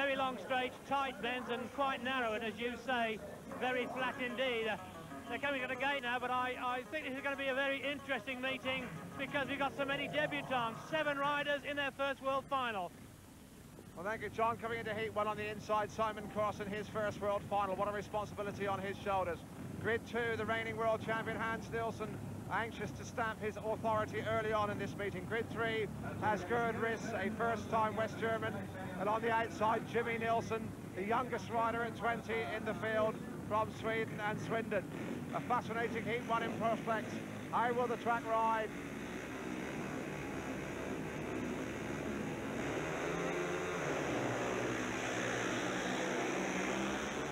very long straight, tight bends and quite narrow, and as you say, very flat indeed. They're coming at a gate now, but I think this is going to be a very interesting meeting because we've got so many debutants, 7 riders in their first World Final. Well, thank you, John. Coming into heat 1 on the inside, Simon Cross in his first World Final. What a responsibility on his shoulders. Grid 2, the reigning world champion Hans Nielsen, anxious to stamp his authority early on in this meeting. Grid 3 has Gerd Riss, a first-time West German, and on the outside, Jimmy Nielsen, the youngest rider at 20 in the field from Sweden and Swindon. A fascinating heat 1 in prospect. How will the track ride?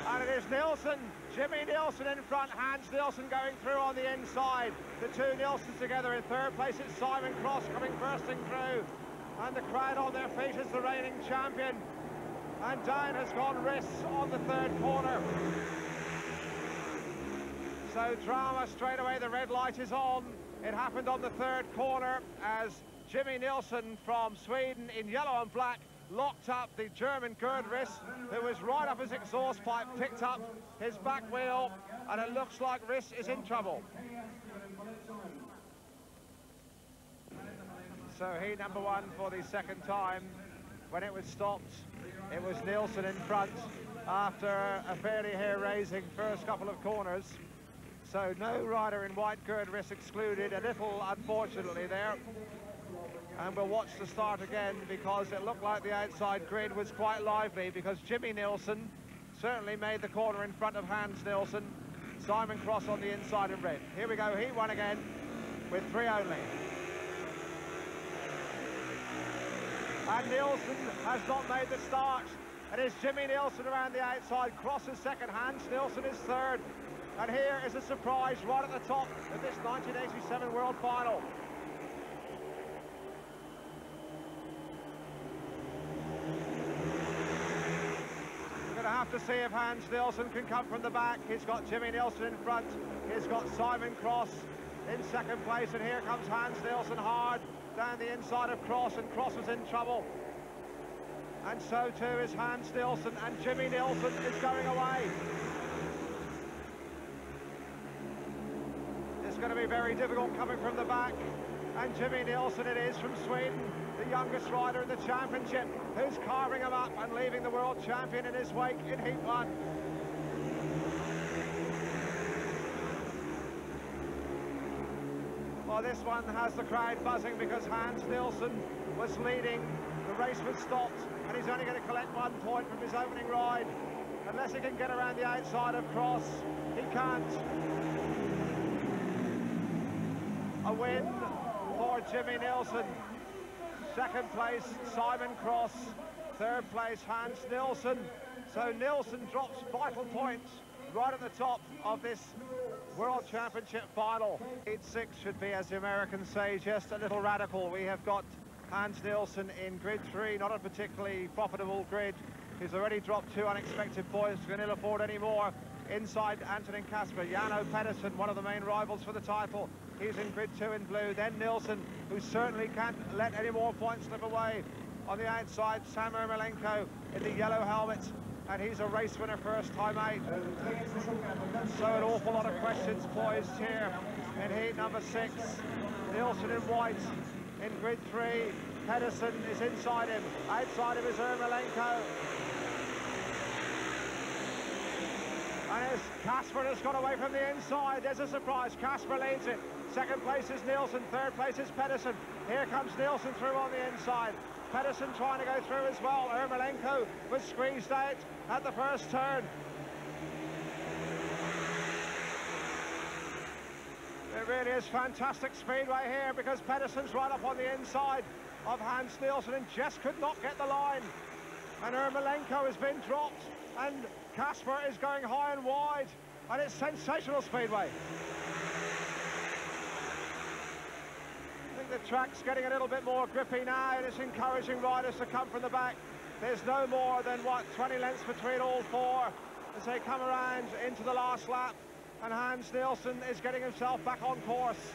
And it is Nielsen, Jimmy Nielsen in front, Hans Nielsen going through on the inside. The two Nielsens together. In third place, it's Simon Cross coming bursting through. And the crowd on their feet is the reigning champion. And down has gone Riss on the third corner. So drama straight away, the red light is on. It happened on the third corner as Jimmy Nielsen from Sweden in yellow and black locked up the German Gerd Riss, who was right up his exhaust pipe, picked up his back wheel, and it looks like Riss is in trouble. So heat number 1 for the second time. When it was stopped, it was Nielsen in front after a fairly hair-raising first couple of corners. So no rider in white Gerd Riss excluded, a little unfortunately there. And we'll watch the start again because it looked like the outside grid was quite lively because Jimmy Nielsen certainly made the corner in front of Hans Nielsen. Simon Cross on the inside in red. Here we go, heat 1 again with 3 only. And Nielsen has not made the start. It is Jimmy Nielsen around the outside, Cross is second, Hans Nielsen is third. And here is a surprise right at the top of this 1987 World Final. We're going to have to see if Hans Nielsen can come from the back. He's got Jimmy Nielsen in front. He's got Simon Cross in second place. And here comes Hans Nielsen hard down the inside of Cross. And Cross is in trouble. And so too is Hans Nielsen. And Jimmy Nielsen is going away. It's going to be very difficult coming from the back. And Jimmy Nielsen it is from Sweden, the youngest rider in the championship, who's carving him up and leaving the world champion in his wake in heat 1. Well, this one has the crowd buzzing because Hans Nielsen was leading. The race was stopped and he's only going to collect 1 point from his opening ride. Unless he can get around the outside of Cross, he can't. A win for Jimmy Nielsen. Second place, Simon Cross. Third place, Hans Nielsen. So Nielsen drops vital points right at the top of this World Championship final. Heat 6 should be, as the Americans say, just a little radical. We have got Hans Nielsen in grid 3, not a particularly profitable grid. He's already dropped 2 unexpected points, can ill afford any more. Inside Antonin Kasper, Jano Pedersen, one of the main rivals for the title. He's in grid 2 in blue. Then Nielsen, who certainly can't let any more points slip away. On the outside, Sam Ermolenko in the yellow helmet, and he's a race winner first time out. So an awful lot of questions poised here in heat number 6. Nielsen in white in grid 3. Pedersen is inside him. Outside him is Ermolenko. And as Kasper has got away from the inside, there's a surprise. Kasper leads it. Second place is Nielsen, third place is Pedersen. Here comes Nielsen through on the inside. Pedersen trying to go through as well. Ermolenko was squeezed out at the first turn. It really is fantastic speedway here because Pedersen's right up on the inside of Hans Nielsen and just could not get the line. And Ermolenko has been dropped and Kasper is going high and wide, and it's sensational speedway. I think the track's getting a little bit more grippy now, and it's encouraging riders to come from the back. There's no more than, 20 lengths between all 4 as they come around into the last lap, and Hans Nielsen is getting himself back on course.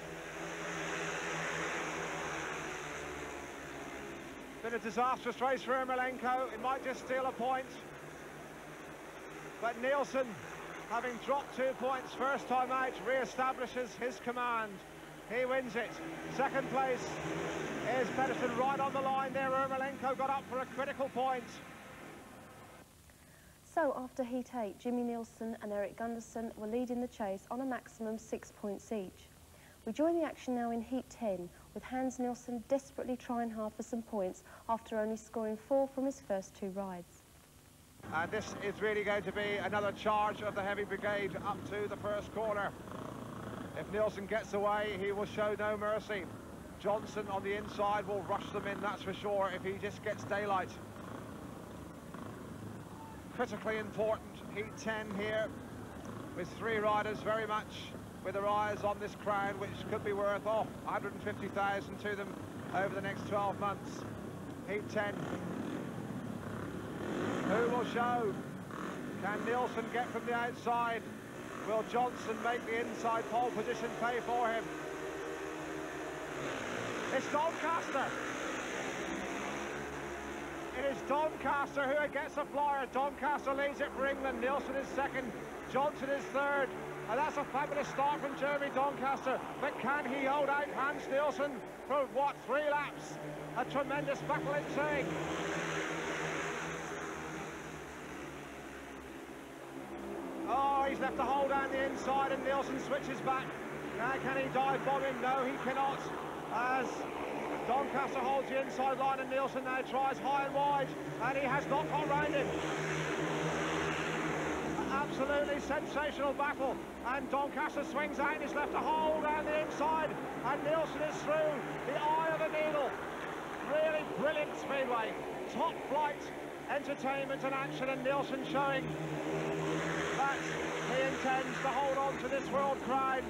Been a disastrous race for Ermolenko. It might just steal a point. But Nielsen, having dropped 2 points first time out, re-establishes his command. He wins it. Second place is Pedersen, right on the line there. Ermolenko got up for a critical point. So after Heat 8, Jimmy Nielsen and Erik Gundersen were leading the chase on a maximum 6 points each. We join the action now in Heat 10, with Hans Nielsen desperately trying hard for some points after only scoring 4 from his first 2 rides. And this is really going to be another charge of the heavy brigade up to the first corner. If Nielsen gets away, he will show no mercy. Johnson on the inside will rush them in, that's for sure, if he just gets daylight. Critically important Heat 10 here, with 3 riders very much with their eyes on this crown, which could be worth 150,000 to them over the next 12 months. Heat 10. Who will show? Can Nielsen get from the outside? Will Johnson make the inside pole position pay for him? It's Doncaster. It is Doncaster who gets a flyer. Doncaster leads it for England. Nielsen is second. Johnson is third. And that's a fabulous start from Jeremy Doncaster. But can he hold out Hans Nielsen for, what, 3 laps? A tremendous battle ensuing. Oh, he's left a hole down the inside and Nielsen switches back. Now can he dive bomb him? No, he cannot. As Doncaster holds the inside line and Nielsen now tries high and wide, and he has not got round him. Absolutely sensational battle, and Doncaster swings out and he's left a hole down the inside, and Nielsen is through the eye of the needle. Really brilliant Speedway, top flight entertainment and action, and Nielsen showing that he intends to hold on to this world crown.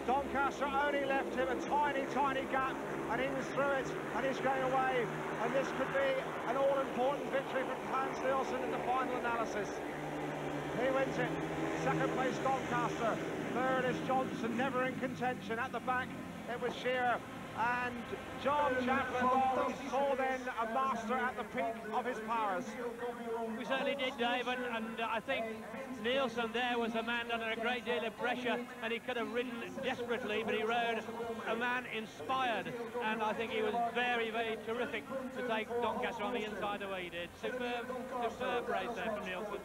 Doncaster only left him a tiny gap, and he was through it, and he's going away, and this could be an all-important victory for Hans Nielsen in the final analysis. He wins it. Second place Doncaster. Third is Johnson, never in contention. At the back it was Shearer, and John Chapman saw then a master at the peak of his powers. We certainly did, Dave, and I think Nielsen there was a man under a great deal of pressure, and he could have ridden desperately, but he rode a man inspired, and I think he was very, very terrific to take Doncaster on the inside the way he did. Superb race there from Nielsen.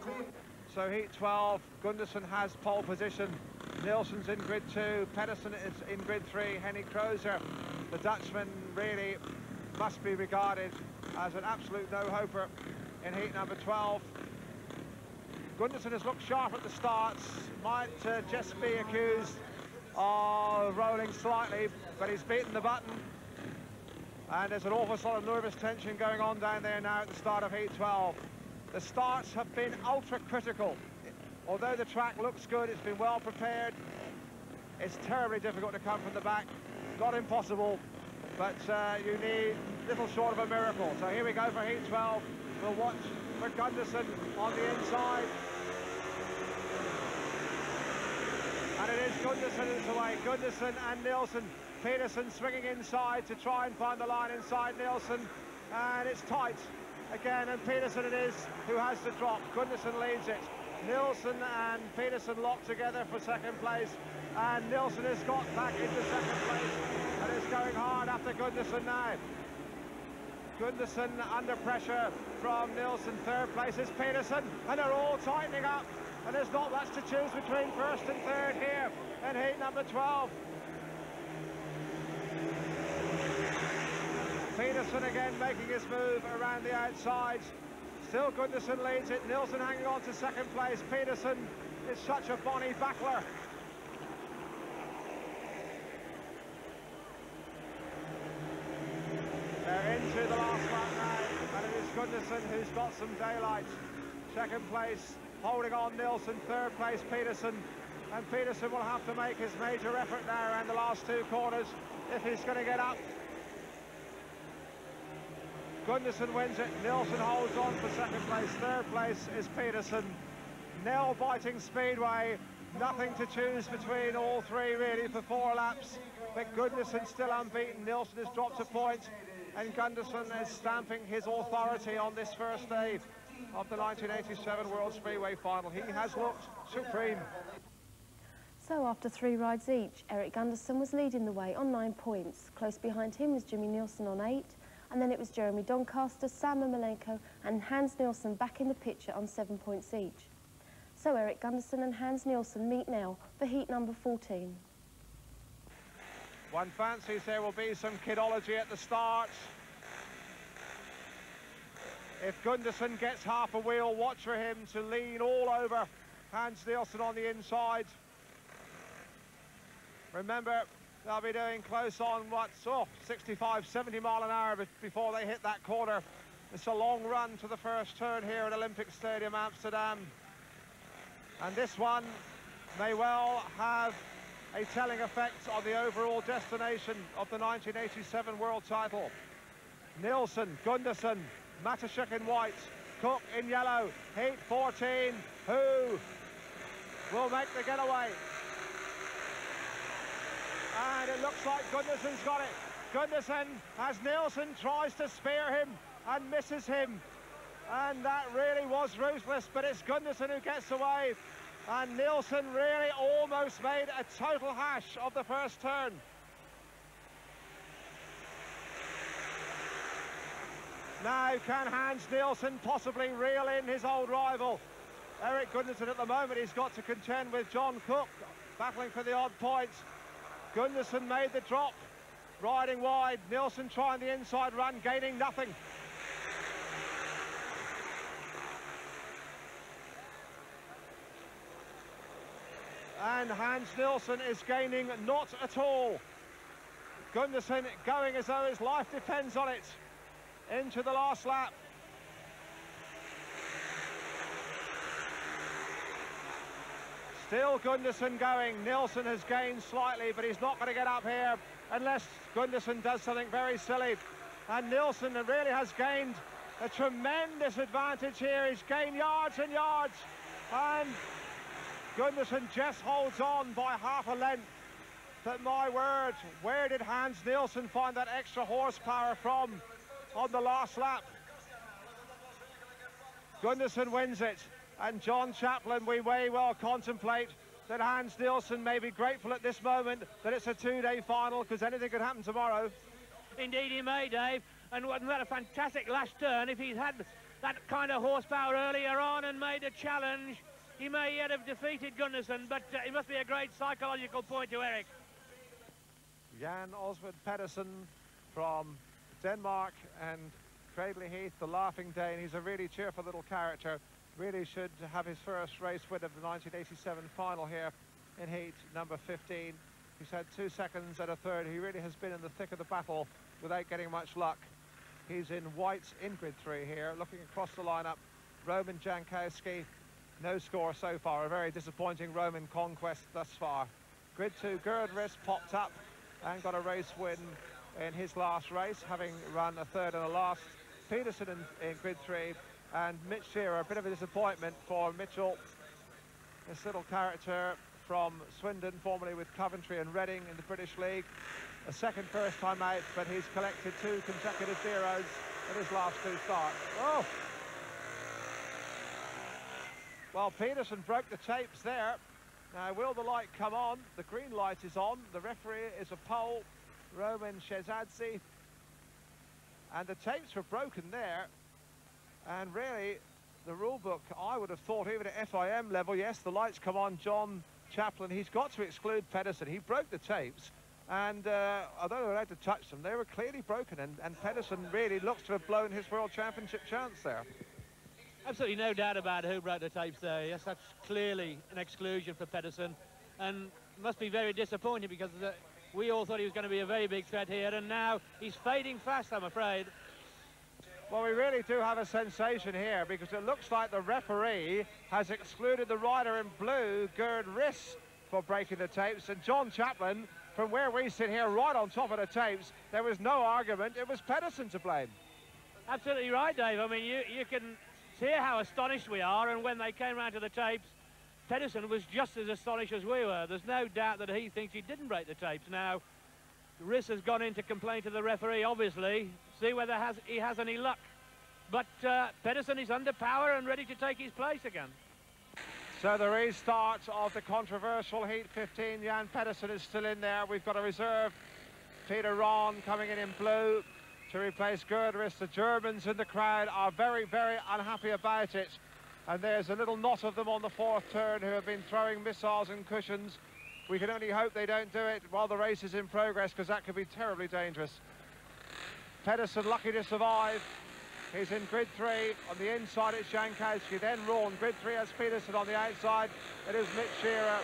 So Heat 12, Gundersen has pole position. Nielsen's in grid 2, Pedersen is in grid 3, Henny Crozer, the Dutchman, really must be regarded as an absolute no-hoper in heat number 12. Gundersen has looked sharp at the starts, might just be accused of rolling slightly, but he's beaten the button. And there's an awful lot of nervous tension going on down there now at the start of heat 12. The starts have been ultra-critical. Although the track looks good, it's been well prepared. It's terribly difficult to come from the back. Not impossible, but you need little short of a miracle. So here we go for heat 12. We'll watch for Gundersen on the inside. And it is Gundersen who's away. Gundersen and Nielsen. Pedersen swinging inside to try and find the line inside Nielsen. And it's tight again, and Pedersen it is who has the drop. Gundersen leads it. Nielsen and Pedersen locked together for second place, and Nielsen has got back into second place and is going hard after Gundersen now. Gundersen under pressure from Nielsen. Third place is Pedersen, and they're all tightening up, and there's not much to choose between first and third here in heat number 12. Pedersen again making his move around the outside. Still Gundersen leads it. Nielsen hanging on to second place. Pedersen is such a bonny battler. They're into the last lap now, and it is Gundersen who's got some daylight. Second place holding on Nielsen. Third place Pedersen, and Pedersen will have to make his major effort now around the last 2 corners if he's going to get up. Gundersen wins it. Nielsen holds on for second place. Third place is Pedersen. Nail-biting Speedway. Nothing to choose between all three really for 4 laps. But Gundersen still unbeaten. Nielsen has dropped a point. and Gunderson is stamping his authority on this first day of the 1987 World Speedway Final. He has looked supreme. So after 3 rides each, Eric Gunderson was leading the way on 9 points. Close behind him was Jimmy Nielsen on 8, and then it was Jeremy Doncaster, Sam Malenko and Hans Nielsen back in the picture on 7 points each. So Eric Gunderson and Hans Nielsen meet now for heat number 14. One fancies there will be some kidology at the start. If Gunderson gets half a wheel, watch for him to lean all over Hans Nielsen on the inside. Remember, they'll be doing close on, 65, 70 mile an hour before they hit that corner. It's a long run to the first turn here at Olympic Stadium, Amsterdam. And this one may well have a telling effect on the overall destination of the 1987 world title. Nielsen, Gunderson, Matashuk in white, Cook in yellow, heat 14. Who will make the getaway? And it looks like Gunderson's got it. Gunderson, as Nielsen tries to spear him and misses him. And that really was ruthless, but it's Gunderson who gets away. And Nielsen really almost made a total hash of the first turn. Now, can Hans Nielsen possibly reel in his old rival? Eric Gunderson at the moment, he's got to contend with John Cook, battling for the odd points. Gunderson made the drop, riding wide. Nielsen trying the inside run, gaining nothing. And Hans Nielsen is gaining not at all. Gunderson going as though his life depends on it into the last lap. Still Gunderson going. Nielsen has gained slightly, but he's not going to get up here unless Gunderson does something very silly. And Nielsen really has gained a tremendous advantage here. He's gained yards and yards. And Gunderson just holds on by half a length. But my word, where did Hans Nielsen find that extra horsepower from on the last lap? Gunderson wins it. And John Chaplin, we may well contemplate that Hans Nielsen may be grateful at this moment that it's a 2-day final, because anything could happen tomorrow. Indeed he may, Dave. And wasn't that a fantastic last turn? If he'd had that kind of horsepower earlier on and made a challenge, he may yet have defeated Gunderson, but it must be a great psychological point to Eric. Jan Osvald Pedersen from Denmark, and Cradley Heath, the Laughing Dane. He's a really cheerful little character. Really should have his first race win of the 1987 final here in heat number 15. He's had 2 seconds and a third. He really has been in the thick of the battle without getting much luck. He's in white in grid 3 here, looking across the lineup. Roman Jankowski, no score so far. A very disappointing Roman conquest thus far. Grid 2, Gerd Riss popped up and got a race win in his last race, having run a third and a last. Peterson in grid 3. And Mitch Shearer, a bit of a disappointment for Mitchell. This little character from Swindon, formerly with Coventry and Reading in the British League. A second first time out, but he's collected 2 consecutive zeros in his last 2 starts. Oh! Well, Peterson broke the tapes there. Now, will the light come on? The green light is on. The referee is a Pole, Roman Shezadze. And the tapes were broken there. And really, the rule book, I would have thought, even at FIM level, yes, the lights come on. John Chaplin, he's got to exclude Pedersen. He broke the tapes, and although they were allowed to touch them, they were clearly broken, and Pedersen really looks to have blown his World Championship chance there. Absolutely no doubt about who broke the tapes there. Yes, that's clearly an exclusion for Pedersen, and must be very disappointing, because we all thought he was going to be a very big threat here, and now he's fading fast, I'm afraid. Well, we really do have a sensation here, because it looks like the referee has excluded the rider in blue, Gerd Riss, for breaking the tapes. And John Chaplin, from where we sit here right on top of the tapes, there was no argument. It was Pedersen to blame. Absolutely right, Dave. I mean, you can hear how astonished we are, and when they came round to the tapes, Pedersen was just as astonished as we were. There's no doubt that he thinks he didn't break the tapes. Now, Riss has gone in to complain to the referee, obviously, see whether he has any luck. But Pedersen is under power and ready to take his place again. So the restart of the controversial Heat 15, Jan Pedersen is still in there. We've got a reserve, Peter Rahn, coming in blue to replace Gerdris. The Germans in the crowd are very, very unhappy about it. And there's a little knot of them on the fourth turn who have been throwing missiles and cushions. We can only hope they don't do it while the race is in progress, because that could be terribly dangerous. Pedersen lucky to survive. He's in grid 3. On the inside it's Jankowski, then Rahn. Grid 3 has Pedersen. On the outside it is Mitch Shearer.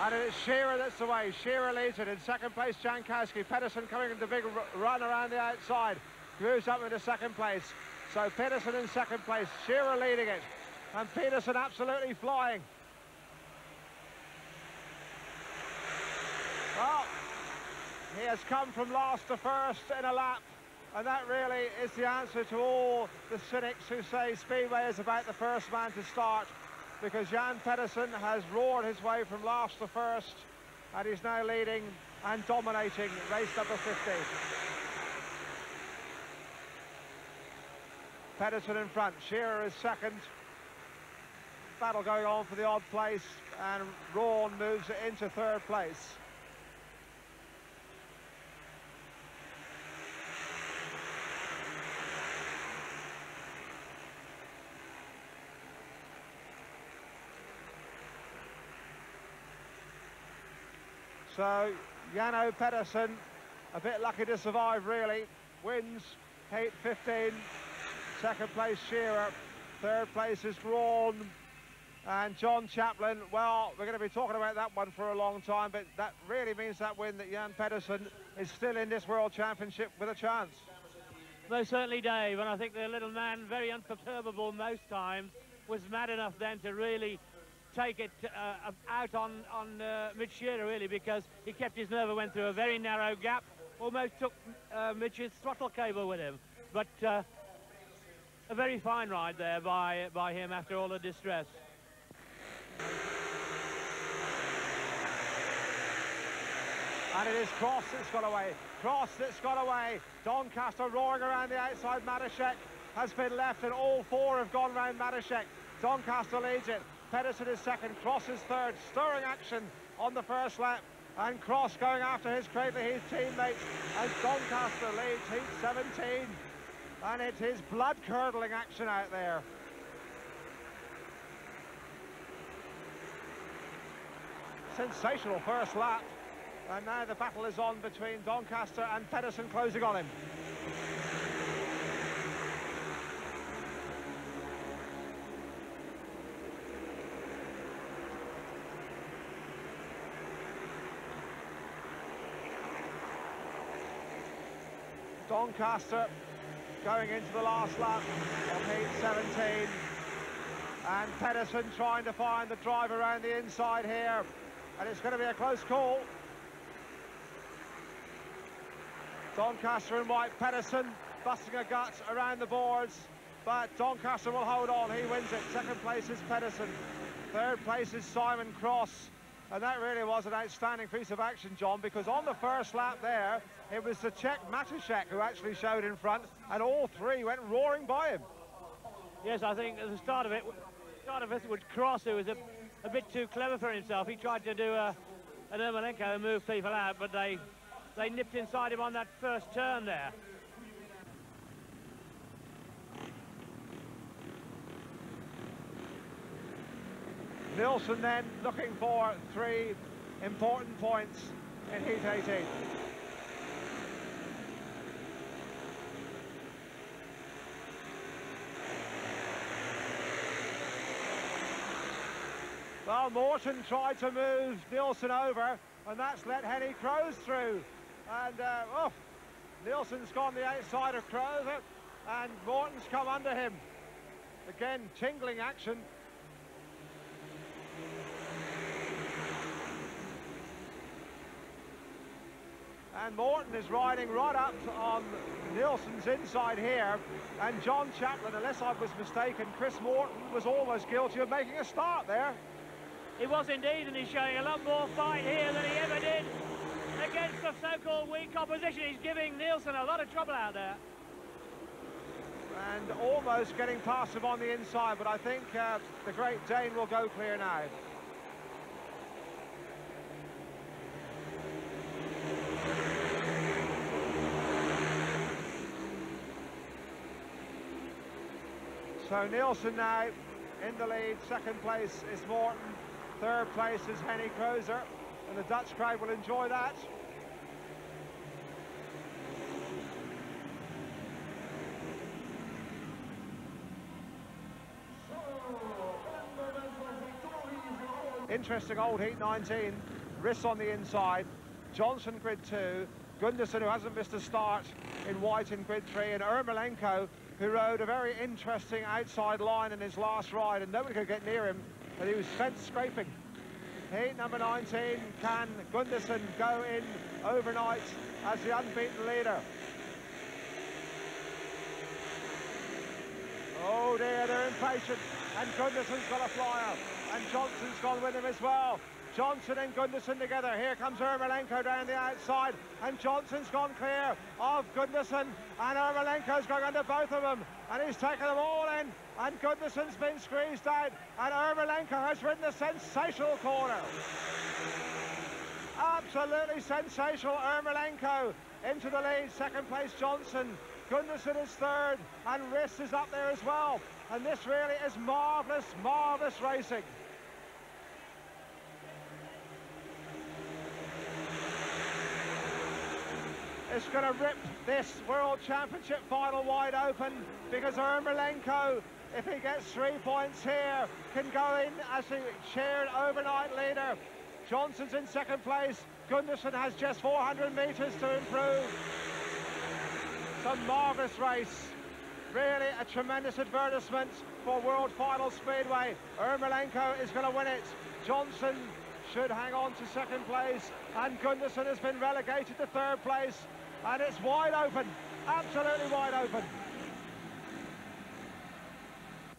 And it is Shearer that's away. Shearer leads it. In second place, Jankowski. Pedersen coming in the big run around the outside. Moves up into second place. So Pedersen in second place. Shearer leading it. And Pedersen absolutely flying. Well, he has come from last to first in a lap. And that really is the answer to all the cynics who say Speedway is about the first man to start. Because Jan Pedersen has roared his way from last to first, and he's now leading and dominating race number 50. Pedersen in front, Shearer is second. Battle going on for the odd place, and Rahn moves it into third place. So, Jano Pedersen, a bit lucky to survive, really. Wins Heat 15. Second place, Shearer. Third place is Rahn. And John Chaplin, well, we're going to be talking about that one for a long time, but that really means that win that Jan Pedersen is still in this World Championship with a chance. Most certainly, Dave, and I think the little man, very unperturbable most times, was mad enough then to really take it out on Mitch Shearer, really, because he kept his nerve and went through a very narrow gap, almost took Mitch's throttle cable with him. But a very fine ride there by him after all the distress. And it is Cross that's got away. Cross that's got away. Doncaster roaring around the outside. Matashek has been left, and all four have gone round Matashek. Doncaster leads it. Pedersen is second, Cross is third. Stirring action on the first lap, and Cross going after his Cradley Heath teammates, and Doncaster leads Heat 17, and it is blood-curdling action out there. Sensational first lap, and now the battle is on between Doncaster and Pedersen closing on him. Doncaster going into the last lap of Heat 17, and Pedersen trying to find the drive around the inside here, and it's going to be a close call. Doncaster in white, Pedersen busting a gut around the boards, but Doncaster will hold on, he wins it. Second place is Pedersen, third place is Simon Cross. And that really was an outstanding piece of action, John, because on the first lap there, it was the Czech Matashek who actually showed in front, and all three went roaring by him. Yes, I think at the start of it with Cross, who was a bit too clever for himself. He tried to do an Ermolenko and move people out, but they nipped inside him on that first turn there. Nilsson then looking for 3 important points in Heat 18. Well, Morton tried to move Nilsson over, and that's let Henny Kroes through. And, Nilsson's gone the outside of Kroes, and Morton's come under him. Again, tingling action. And Morton is riding right up on Nielsen's inside here. And John Chaplin, unless I was mistaken, Chris Morton was almost guilty of making a start there. He was indeed, and he's showing a lot more fight here than he ever did against the so-called weak opposition. He's giving Nielsen a lot of trouble out there. And almost getting past him on the inside, but I think the Great Dane will go clear now. So Nielsen now in the lead. Second place is Morton. Third place is Henny Crozer. And the Dutch crowd will enjoy that. Interesting old Heat 19. Riss on the inside. Johnson grid 2. Gunderson, who hasn't missed a start in white in grid 3. And Ermolenko, who rode a very interesting outside line in his last ride, and nobody could get near him, but he was fence scraping. Heat number 19, can Gunderson go in overnight as the unbeaten leader? Oh dear, they're impatient, and Gunderson's got a flyer, and Johnson's gone with him as well. Johnson and Gunderson together. Here comes Ermolenko down the outside, and Johnson's gone clear of Gunderson, and Ermolenko's going under both of them, and he's taken them all in, and Gunderson's been squeezed out, and Ermolenko has ridden a sensational corner. Absolutely sensational. Ermolenko into the lead. Second place Johnson. Gunderson is third, and Riss is up there as well, and this really is marvellous, marvellous racing. It's going to rip this World Championship final wide open, because Ermolenko, if he gets 3 points here, can go in as the shared overnight leader. Johnson's in second place. Gunderson has just 400 metres to improve. It's a marvellous race. Really a tremendous advertisement for World Final Speedway. Ermolenko is going to win it. Johnson should hang on to second place, and Gunderson has been relegated to third place. And it's wide open, absolutely wide open.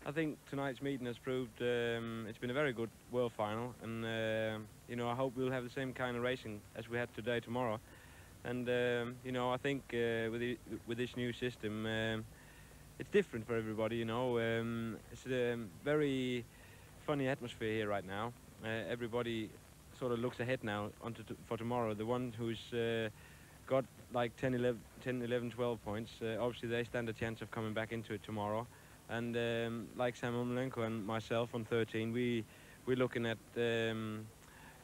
I think tonight's meeting has proved it's been a very good world final, and you know, I hope we'll have the same kind of racing as we had today, tomorrow. And you know, I think with this new system, it's different for everybody. You know, it's a very funny atmosphere here right now. Everybody sort of looks ahead now for tomorrow. The one who's got like 10, 11, 12 points, obviously they stand a chance of coming back into it tomorrow. And like Sam Ermolenko and myself on 13, we're looking at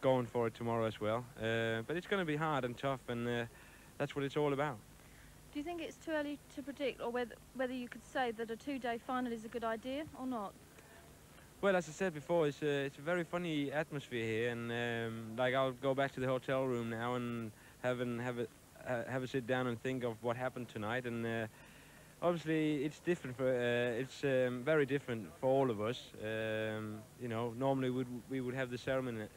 going for it tomorrow as well. But it's going to be hard and tough, and that's what it's all about. Do you think it's too early to predict, or whether you could say that a two-day final is a good idea or not? Well, as I said before, it's a very funny atmosphere here, and like I'll go back to the hotel room now and have a sit down and think of what happened tonight. And obviously it's different for it's very different for all of us. You know, normally we would have the ceremony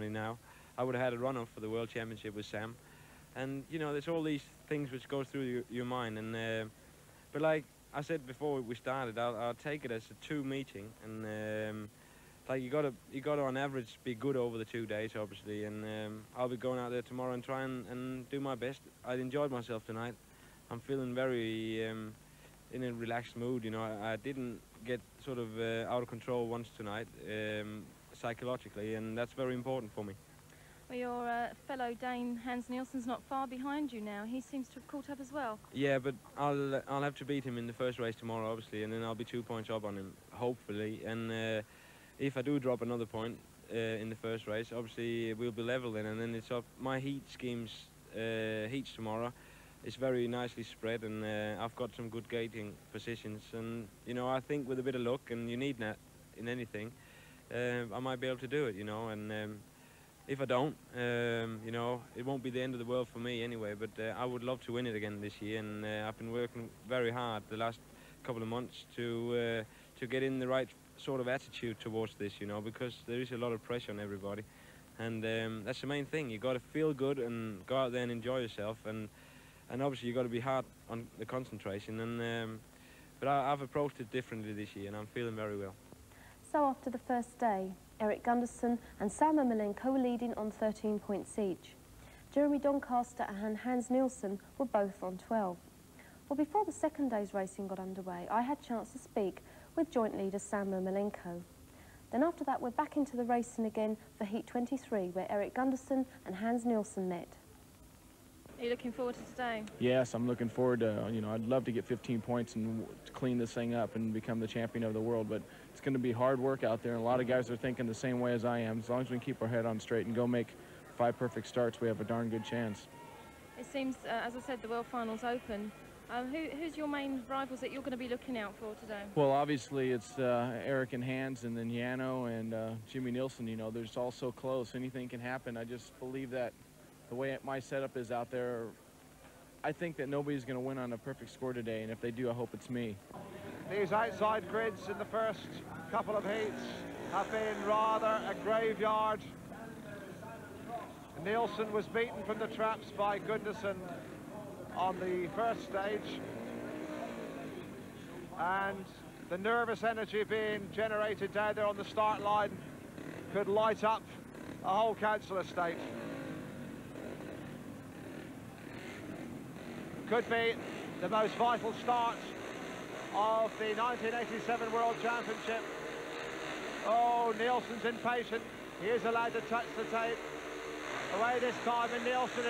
now. I would have had a run-off for the World Championship with Sam, and you know, there's all these things which go through your mind. And but like I said before we started, I'll take it as a two meeting, and like you gotta on average be good over the 2 days, obviously. And I'll be going out there tomorrow and try and do my best. I enjoyed myself tonight. I'm feeling very in a relaxed mood. You know, I didn't get sort of out of control once tonight, psychologically, and that's very important for me. Well, your fellow Dane Hans Nielsen's not far behind you now. He seems to have caught up as well. Yeah, but I'll have to beat him in the first race tomorrow, obviously, and then I'll be 2 points up on him, hopefully. And if I do drop another point in the first race, obviously we'll be level then, and then it's up. My heats tomorrow is very nicely spread, and I've got some good gating positions, and you know, I think with a bit of luck, and you need that in anything, I might be able to do it, you know. And if I don't, you know, it won't be the end of the world for me anyway, but I would love to win it again this year, and I've been working very hard the last couple of months to get in the right sort of attitude towards this, you know, because there is a lot of pressure on everybody. And that's the main thing. You got to feel good and go out there and enjoy yourself. And obviously you got to be hard on the concentration. And but I've approached it differently this year, and I'm feeling very well. So after the first day, Eric Gunderson and Sam Ermolenko were leading on 13 points each. Jeremy Doncaster and Hans Nielsen were both on 12. Well, before the second day's racing got underway, I had a chance to speak with joint leader Sam Ermolenko. Then after that, we're back into the racing again for Heat 23, where Eric Gunderson and Hans Nielsen met. Are you looking forward to today? Yes, I'm looking forward to, I'd love to get 15 points and clean this thing up and become the champion of the world, but it's going to be hard work out there, and a lot of guys are thinking the same way as I am. As long as we can keep our head on straight and go make 5 perfect starts, we have a darn good chance. It seems, as I said, the World Final's open. Who's your main rivals that you're going to be looking out for today? Well, obviously it's Eric and Hans, and then Yano and Jimmy Nielsen. They're just all so close. Anything can happen. I just believe that the way my setup is out there, I think that nobody's going to win on a perfect score today, and if they do, I hope it's me. These outside grids in the first couple of heats have been rather a graveyard. Nielsen was beaten from the traps by Gunderson on the first stage, and the nervous energy being generated down there on the start line could light up a whole council estate. Could be the most vital start of the 1987 World Championship. Oh, Nielsen's impatient. He is allowed to touch the tape. Away this time, and Nielsen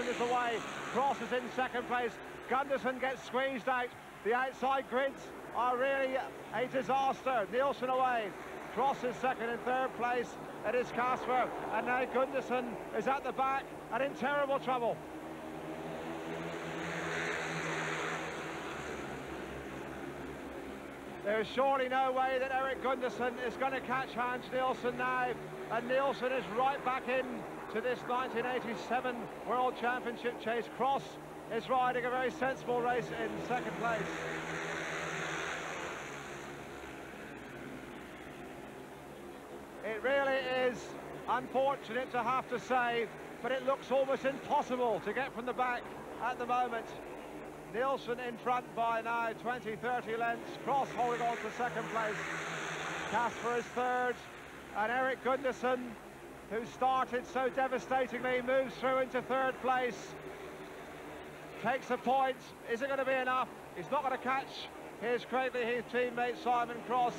is away. Cross is in second place. Gunderson gets squeezed out. The outside grids are really a disaster. Nielsen away. Cross is second. In third place, it is Casper. And now Gunderson is at the back and in terrible trouble. There's surely no way that Eric Gunderson is going to catch Hans Nielsen now. And Nielsen is right back in to this 1987 World Championship chase. Cross is riding a very sensible race in second place. It really is unfortunate to have to say, but it looks almost impossible to get from the back at the moment. Nielsen in front by now 20-30 lengths. Cross holding on to second place. Casper is third, and Eric Gunderson, who started so devastatingly, moves through into third place. Takes a point. Is it going to be enough? He's not going to catch his Craigly Heath teammate Simon Cross.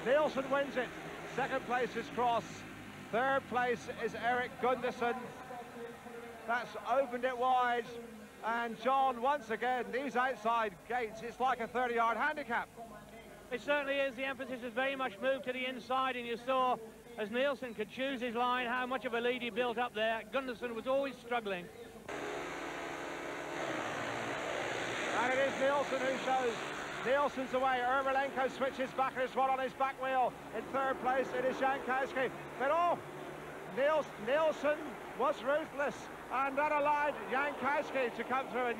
Nielsen wins it. Second place is Cross. Third place is Eric Gunderson. That's opened it wide. And John, once again, these outside gates, it's like a 30-yard handicap. It certainly is. The emphasis has very much moved to the inside, and you saw, as Nielsen could choose his line, how much of a lead he built up there. Gunderson was always struggling. And it is Nielsen who shows. Nielsen's away. Ermolenko switches back and is right on his back wheel. In third place, it is Jankowski. But oh, Nielsen was ruthless, and that allowed Jankowski to come through, and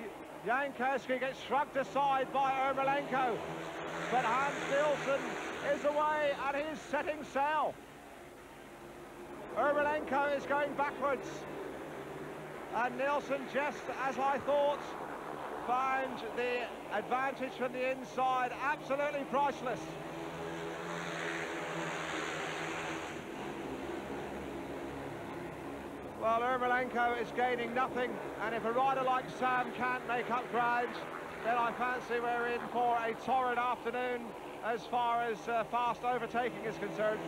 Jankowski gets shrugged aside by Ermolenko. But Hans Nielsen is away and he's setting sail. Ermolenko is going backwards, and Nielsen, just as I thought, found the advantage from the inside. Absolutely priceless. Well, Ermolenko is gaining nothing, and if a rider like Sam can't make up ground, then I fancy we're in for a torrid afternoon as far as fast overtaking is concerned.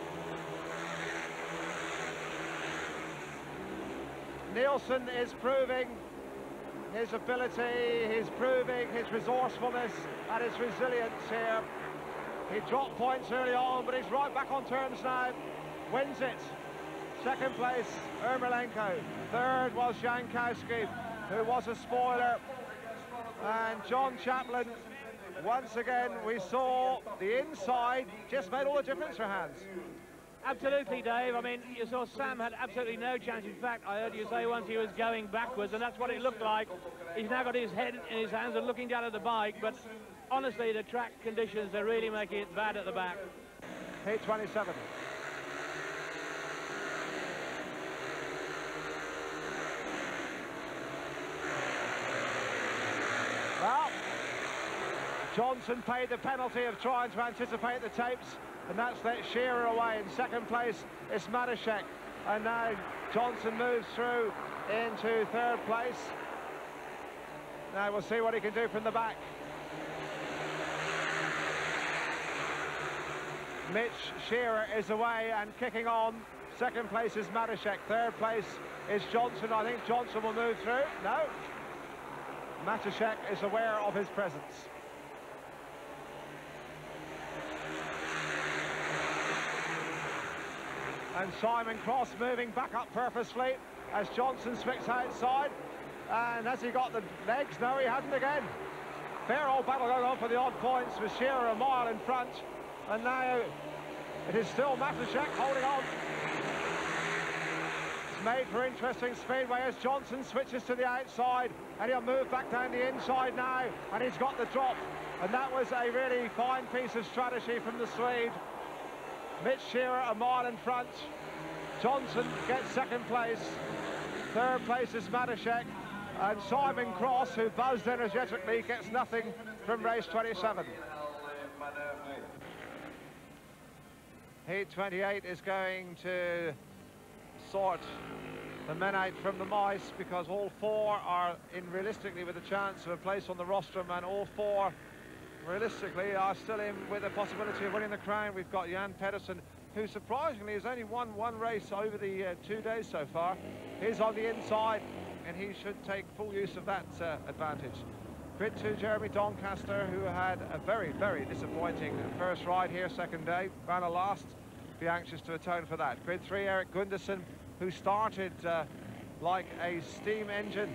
Nielsen is proving his ability, he's proving his resourcefulness and his resilience here. He dropped points early on, but he's right back on terms now. Wins it. Second place, Ermolenko. Third was Jankowski, who was a spoiler. And John Chaplin, once again, we saw the inside just made all the difference for Hans. Absolutely, Dave. I mean, you saw Sam had absolutely no chance. In fact, I heard you say once he was going backwards, and that's what it looked like. He's now got his head in his hands and looking down at the bike, but honestly, the track conditions are really making it bad at the back. Heat 27. Johnson paid the penalty of trying to anticipate the tapes, and that's let Shearer away. In second place is Matashek, and now Johnson moves through into third place. Now we'll see what he can do from the back. Mitch Shearer is away and kicking on. Second place is Matashek. Third place is Johnson. I think Johnson will move through. No. Matashek is aware of his presence. And Simon Cross moving back up purposefully as Johnson swings outside. And has he got the legs? No, he hasn't again. Fair old battle going on for the odd points with Shearer a mile in front. And now it is still Matashek holding on. It's made for interesting speedway as Johnson switches to the outside, and he'll move back down the inside now, and he's got the drop. And that was a really fine piece of strategy from the Swede. Mitch Shearer a mile in front. Johnson gets second place. Third place is Matashek. And Simon Cross, who buzzed energetically, gets nothing from race 27. Heat 28 is going to sort the men out from the mice, because all four are in realistically with a chance of a place on the rostrum, and all four realistically are still in with a possibility of winning the crown. We've got Jan Pedersen, who surprisingly has only won one race over the 2 days so far. He's on the inside, and he should take full use of that advantage. Grid 2, Jeremy Doncaster, who had a very, very disappointing first ride here, second day, ran a last. Be anxious to atone for that. Grid 3, Eric Gundersen, who started like a steam engine,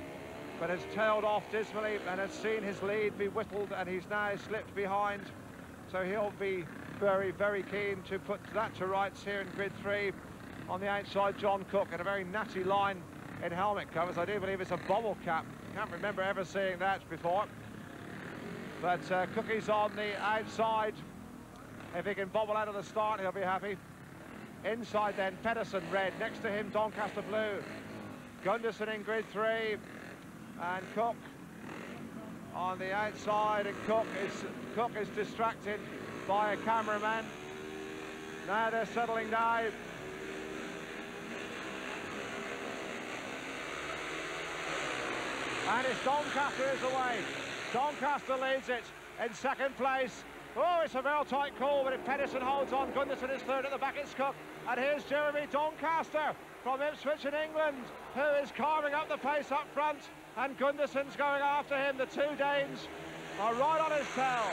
but has tailed off dismally and has seen his lead be whittled, and he's now slipped behind. So he'll be very, very keen to put that to rights here in Grid 3. On the outside, John Cook, and a very natty line in helmet covers. I do believe it's a bobble cap. Can't remember ever seeing that before. But Cookie's on the outside. If he can bobble out of the start, he'll be happy. Inside then, Pedersen red. Next to him, Doncaster blue. Gundersen in Grid 3. And Cook on the outside. And Cook is distracted by a cameraman. Now they're settling down. And it's Doncaster is away. Doncaster leads it in second place. Oh, it's a real tight call, but if Pedersen holds on, Gundersen is third. At the back, it's Cook. And here's Jeremy Doncaster from Ipswich in England, who is carving up the pace up front. And Gundersen's going after him. The two Danes are right on his tail.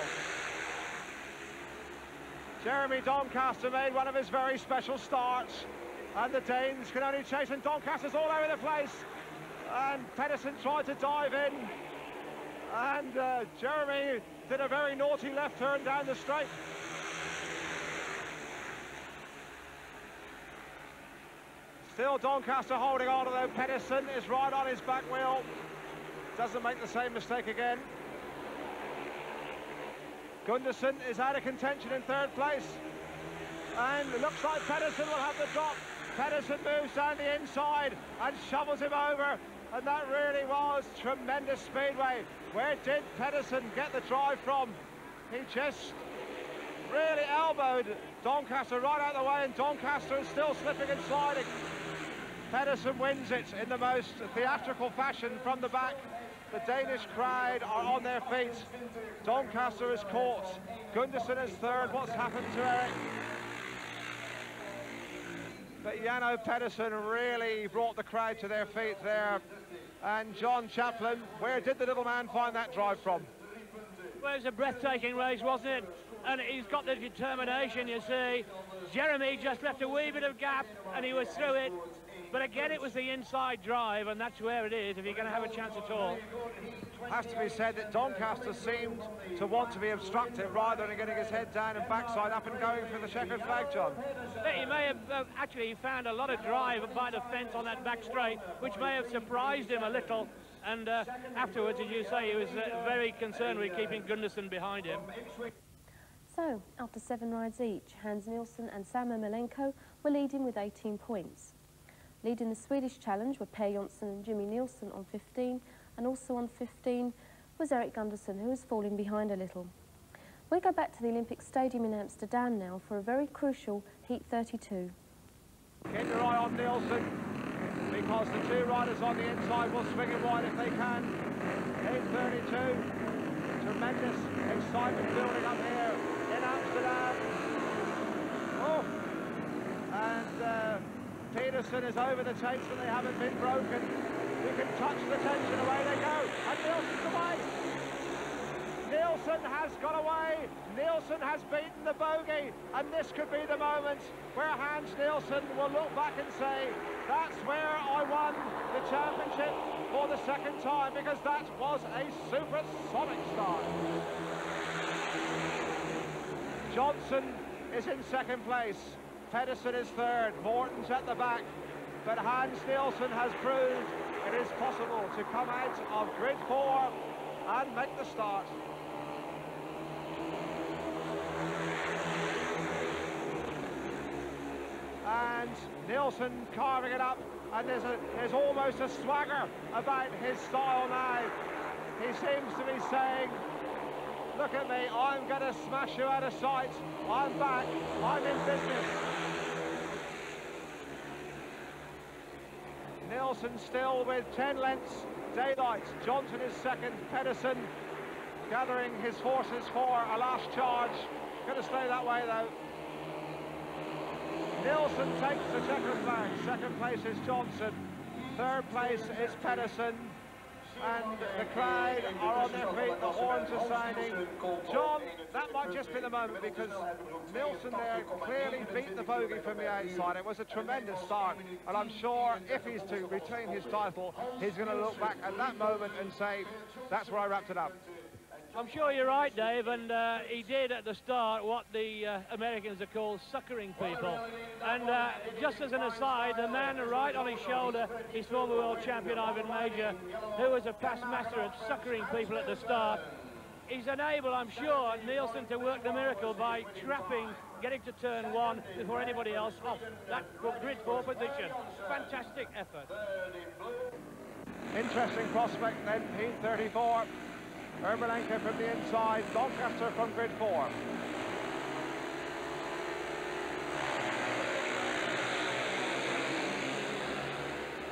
Jeremy Doncaster made one of his very special starts, and the Danes can only chase, and Doncaster's all over the place. And Pedersen tried to dive in, and Jeremy did a very naughty left turn down the straight. Still Doncaster holding on, although Pedersen is right on his back wheel. Doesn't make the same mistake again. Gundersen is out of contention in third place. And it looks like Pedersen will have the drop. Pedersen moves down the inside and shovels him over. And that really was tremendous speedway. Where did Pedersen get the drive from? He just really elbowed Doncaster right out of the way, and Doncaster is still slipping and sliding. Pedersen wins it in the most theatrical fashion from the back. The Danish crowd are on their feet. Doncaster is caught. Gundersen is third. What's happened to Eric? But Jano Pedersen really brought the crowd to their feet there. And John Chaplin, where did the little man find that drive from? Well, it was a breathtaking race, wasn't it? And he's got the determination, you see. Jeremy just left a wee bit of gap, and he was through it. But again, it was the inside drive, and that's where it is, if you're going to have a chance at all. Has to be said that Doncaster seemed to want to be obstructive rather than getting his head down and backside up and going for the checkered flag, John. He may have actually found a lot of drive by the fence on that back straight, which may have surprised him a little. And afterwards, as you say, he was very concerned with keeping Gundersen behind him. So, after 7 rides each, Hans Nielsen and Sam Ermolenko were leading with 18 points. Leading the Swedish challenge were Per Jonsson and Jimmy Nielsen on 15, and also on 15 was Eric Gundersen, who was falling behind a little. We go back to the Olympic Stadium in Amsterdam now for a very crucial Heat 32. Keep your eye on Nielsen, because the two riders on the inside will swing it wide if they can. Heat 32, tremendous excitement building up here in Amsterdam. Oh, and Peterson is over the tapes, but they haven't been broken. You can touch the tension, away they go, and Nielsen's away. Nielsen has got away. Nielsen has beaten the bogey, and this could be the moment where Hans Nielsen will look back and say, that's where I won the championship for the second time, because that was a supersonic start. Johnson is in second place. Pedersen is third. Morton's at the back. But Hans Nielsen has proved it is possible to come out of grid 4 and make the start. And Nielsen carving it up, and there's almost a swagger about his style now. He seems to be saying, look at me, I'm going to smash you out of sight. I'm back, I'm in business. Nielsen still with 10 lengths daylight. Johnson is second. Pedersen gathering his forces for a last charge. Going to stay that way though. Nielsen takes the checkered flag. Second place is Johnson. Third place is Pedersen. And the crowd are on their feet, the horns are sounding. John, that might just be the moment, because Nielsen there clearly beat the bogey from the outside. It was a tremendous start, and I'm sure if he's to retain his title, he's going to look back at that moment and say, that's where I wrapped it up. I'm sure you're right, Dave, and he did at the start what the Americans are called suckering people. And just as an aside, the man right on his shoulder is former world champion Ivan Major, who was a past master at suckering people at the start. He's enabled, I'm sure, Nielsen to work the miracle by trapping, getting to turn 1 before anybody else off that grid 4 position. Fantastic effort. Interesting prospect then, Heat 34. Ermolenko from the inside, Doncaster from grid 4.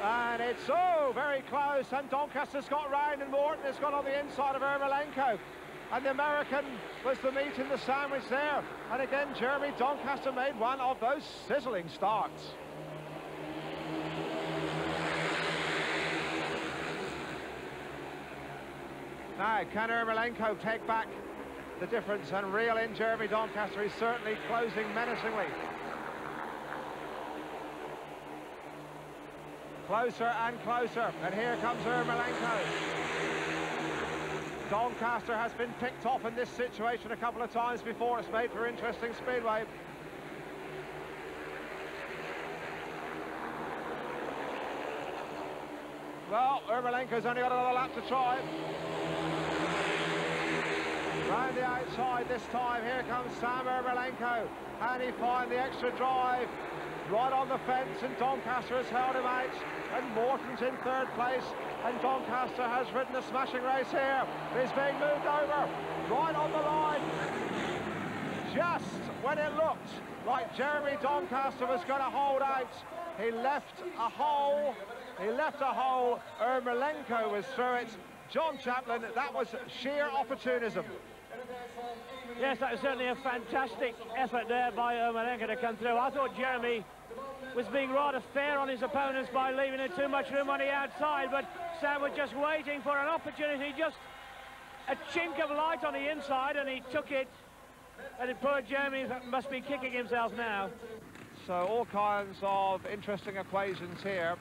And it's very close, and Doncaster's got round, and Morton has got on the inside of Ermolenko. And the American was the meat in the sandwich there. And again, Jeremy Doncaster made one of those sizzling starts. Now, can Ermolenko take back the difference and reel in Jeremy Doncaster? He's certainly closing menacingly. Closer and closer, and here comes Ermolenko. Doncaster has been picked off in this situation a couple of times before. It's made for interesting speedway. Well, Ermolenko's only got another lap to try. Round the outside this time, here comes Sam Ermolenko. And he finds the extra drive right on the fence, and Doncaster has held him out. And Morton's in third place, and Doncaster has ridden a smashing race here. He's being moved over, right on the line. Just when it looked like Jeremy Doncaster was going to hold out, he left a hole. Ermolenko was through it. John Chaplin, that was sheer opportunism. Yes, that was certainly a fantastic effort there by Ermolenko to come through. I thought Jeremy was being rather fair on his opponents by leaving him too much room on the outside, but Sam was just waiting for an opportunity, just a chink of light on the inside, and he took it. And poor Jeremy must be kicking himself now. So all kinds of interesting equations here.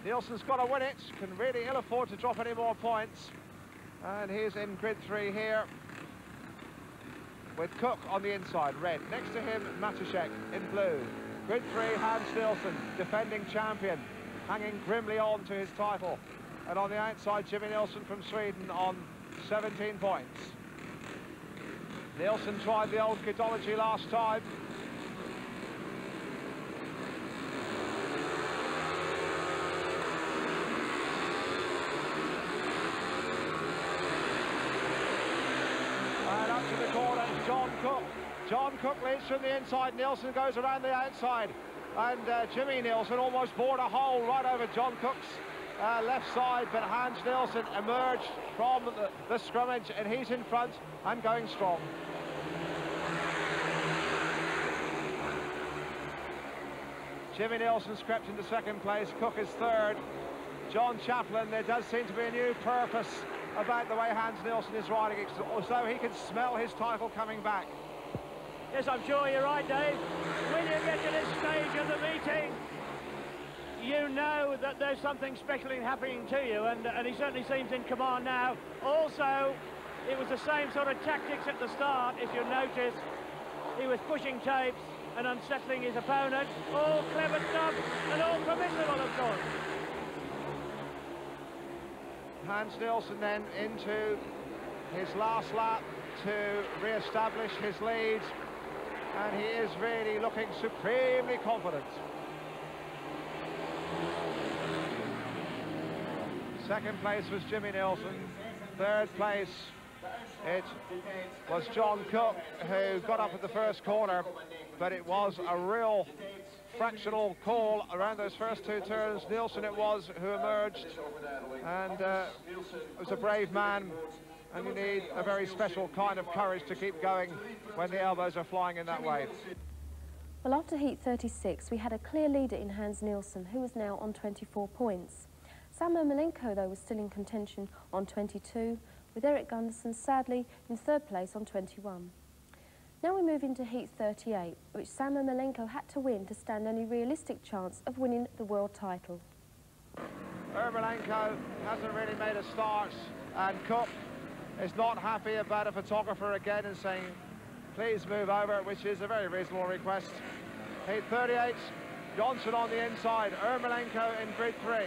Nielsen's got to win it, can really ill afford to drop any more points. And he's in grid 3 here, with Cook on the inside, red. Next to him, Matuszek in blue. Grid 3, Hans Nielsen, defending champion, hanging grimly on to his title. And on the outside, Jimmy Nielsen from Sweden on 17 points. Nielsen tried the old Kidology last time. And up to the corner, Cook. John Cook leads from the inside. Nielsen goes around the outside. And Jimmy Nielsen almost bored a hole right over John Cook's left side, but Hans Nielsen emerged from the scrummage, and he's in front and going strong. Jimmy Nielsen's crept into second place. Cook is third. John Chaplin, there does seem to be a new purpose about the way Hans Nielsen is riding, as though he can smell his title coming back. Yes, I'm sure you're right, Dave. When you get to this stage of the meeting, you know that there's something special happening to you, and he certainly seems in command now. Also, it was the same sort of tactics at the start, if you notice. He was pushing tapes and unsettling his opponent. All clever stuff, and all permissible, of course. Hans Nielsen then into his last lap to re-establish his lead, and he is really looking supremely confident. Second place was Jimmy Nielsen. Third place, it was John Cook, who got up at the first corner, but it was a real fractional call around those first two turns. Nielsen it was who emerged, and was a brave man, and you need a very special kind of courage to keep going when the elbows are flying in that way. Well, after heat 36, we had a clear leader in Hans Nielsen, who was now on 24 points. Sam Ermolenko, though, was still in contention on 22, with Eric Gunderson sadly in third place on 21. Now we move into heat 38, which Sam Ermolenko had to win to stand any realistic chance of winning the world title. Ermolenko hasn't really made a start, and Cook is not happy about a photographer again and saying, please move over, which is a very reasonable request. Heat 38, Johnson on the inside, Ermolenko in grid 3.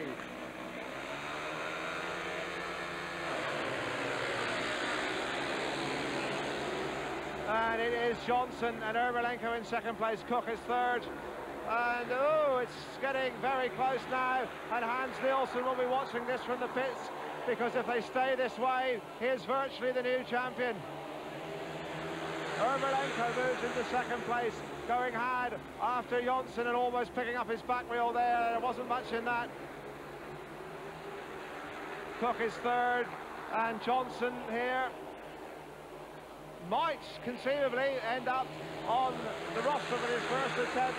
And it is Johnson and Ermolenko in second place. Cook is third. And, oh, it's getting very close now. And Hans Nielsen will be watching this from the pits, because if they stay this way, he is virtually the new champion. Ermolenko moves into second place, going hard after Johnson and almost picking up his back wheel there. There wasn't much in that. Cook is third, and Johnson here might conceivably end up on the roster for his first attempt.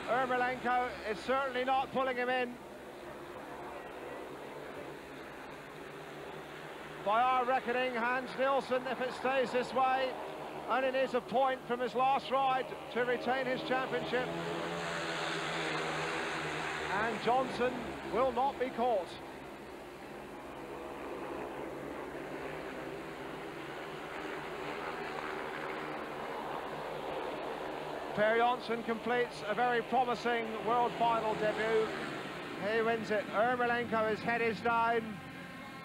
Ermolenko is certainly not pulling him in. By our reckoning, Hans Nielsen, if it stays this way, and it is a point from his last ride to retain his championship. And Johnson will not be caught. Per Johnson completes a very promising world final debut. He wins it. Ermolenko's head is down,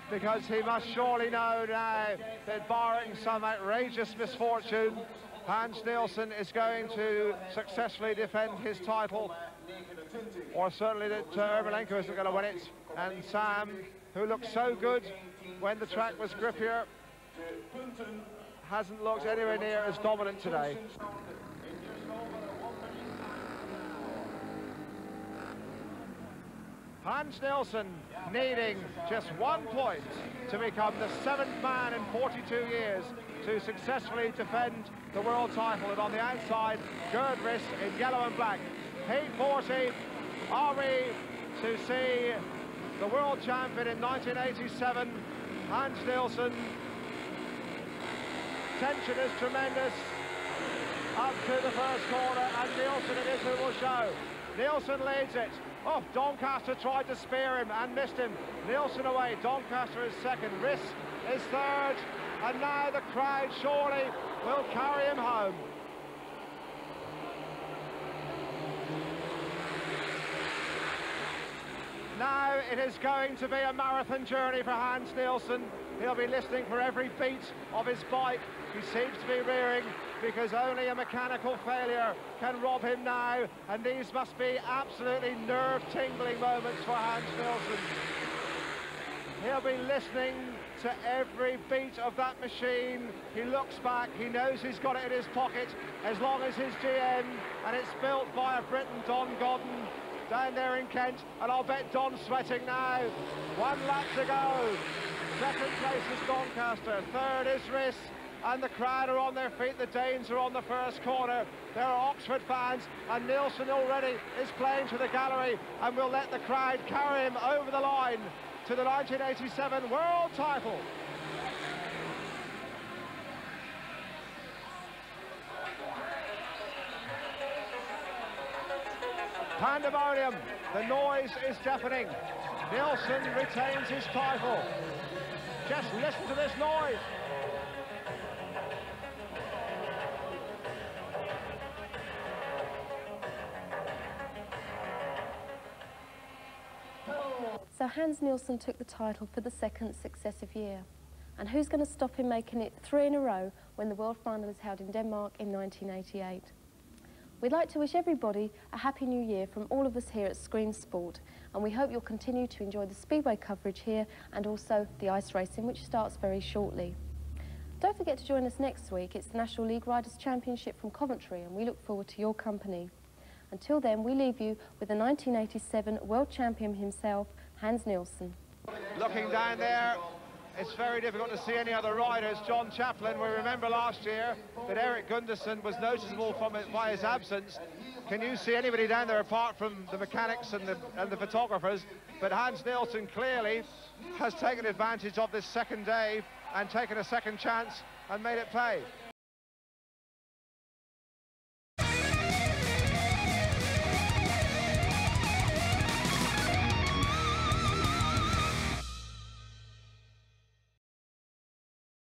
because he must surely know now that barring some outrageous misfortune, Hans Nielsen is going to successfully defend his title, or certainly that Ermolenko isn't going to win it. And Sam, who looked so good when the track was grippier, hasn't looked anywhere near as dominant today. Hans Nielsen needing just 1 point to become the 7th man in 42 years to successfully defend the world title. And on the outside, Gerd Riss in yellow and black. Heat 40, are we to see the world champion in 1987, Hans Nielsen? Tension is tremendous up to the first corner, and Nielsen it is who will show. Nielsen leads it. Oh, Doncaster tried to spear him and missed him. Nielsen away. Doncaster is second. Riss is third. And now the crowd surely will carry him home. Now it is going to be a marathon journey for Hans Nielsen. He'll be listening for every beat of his bike. He seems to be rearing, because only a mechanical failure can rob him now, and these must be absolutely nerve-tingling moments for Hans Nielsen. He'll be listening to every beat of that machine. He looks back, he knows he's got it in his pocket as long as his GM, and it's built by a Briton, Don Godden, down there in Kent, and I'll bet Don's sweating now. 1 lap to go. Second place is Doncaster, third is Rhys, and the crowd are on their feet. The Danes are on the first corner. There are Oxford fans, and Nielsen already is playing to the gallery, and will let the crowd carry him over the line to the 1987 world title. Pandemonium, the noise is deafening. Nielsen retains his title. Just listen to this noise. So Hans Nielsen took the title for the second successive year. And who's going to stop him making it 3 in a row when the World Final is held in Denmark in 1988? We'd like to wish everybody a happy new year from all of us here at Screen Sport, and we hope you'll continue to enjoy the Speedway coverage here and also the ice racing, which starts very shortly. Don't forget to join us next week. It's the National League Riders' Championship from Coventry, and we look forward to your company. Until then, we leave you with the 1987 world champion himself, Hans Nielsen. Looking down there, it's very difficult to see any other riders. John Chaplin, we remember last year that Eric Gundersen was noticeable by his absence. Can you see anybody down there apart from the mechanics and the photographers? But Hans Nielsen clearly has taken advantage of this second day and taken a second chance and made it pay.